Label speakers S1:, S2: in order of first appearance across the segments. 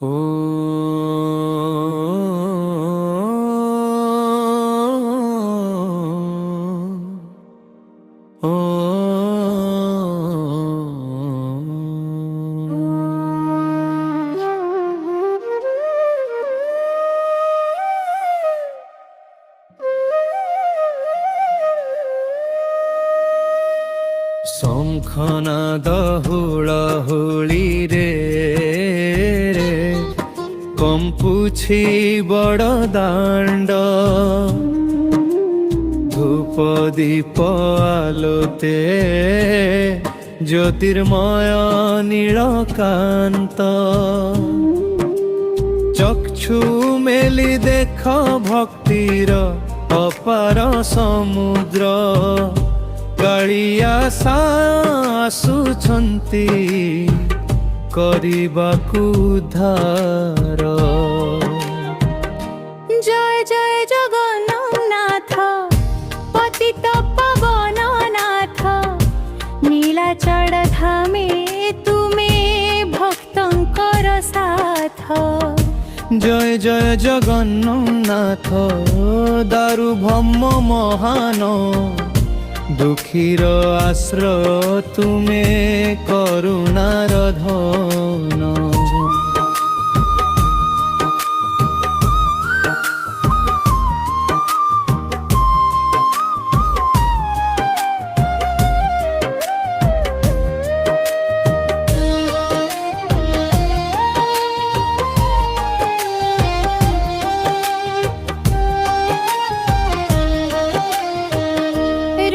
S1: 오, ଶଙ୍ଖନାଦ ହୁଳହୁଳିରେ କମ୍ପୁଛି ବଡ଼ ଦାଣ୍ଡ, ଧୂପ ଦୀପ ଆଲୋତେ ଜ୍ୟୋତିର୍ମୟ ନୀଳକାନ୍ତ। ଚକ୍ଷୁ ମେଲି ଦେଖ ଭକ୍ତିର ଅପାର ସମୁଦ୍ର, କାଳିଆ ଆସୁଛନ୍ତି କରିବାକୁ ଉଦ୍ଧାର।
S2: জয় জয় জগন্নাথ পতিত পাবন নাথ, নীলাচল ধামে তুমে ভক্তঙ্কর সাথ।
S1: জয় জয় জগন্নাথ দারু ভম্ম মহান, দুঃখীর আশ্রয় তুমে করুণার ধন।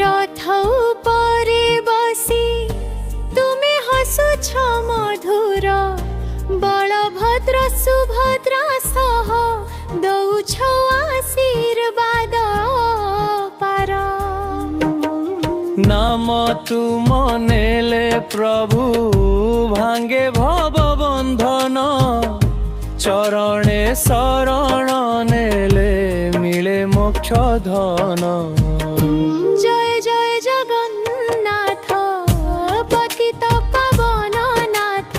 S2: রথ উপরে বসি তুমি হসুছ মধুর, বলভদ্র সুভদ্রা সহ দৌছ আশীর্বাদ পার।
S1: নাম তুম নেলে প্রভু ভাঙ্গে ভব বন্ধন, চরণে শরণ নেলে মিলে মোক্ষ ধন।
S2: জয় জয় জগন্নাথ পতিত পাবন নাথ।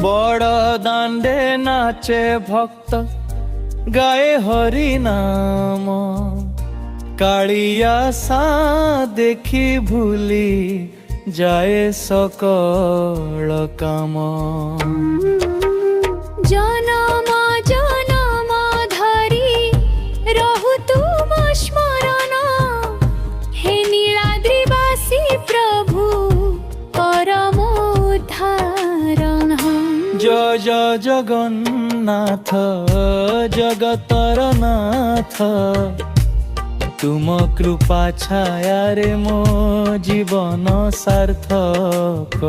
S1: বড় দাণ্ডে নাচে ভক্ত গায়ে হরি নাম, কালিয়া দেখি ভুলি যায় সকল কাম।
S2: জনম জনম ধরি রহু তুম স্মরণ, হে নীলাদ্রিবাসী প্রভু পরম উদ্ধারণ।
S1: জয় জয় জগন্নাথ জগতর নাথ, তুম কৃপা ছায়ারে মো জীবন সার্থক।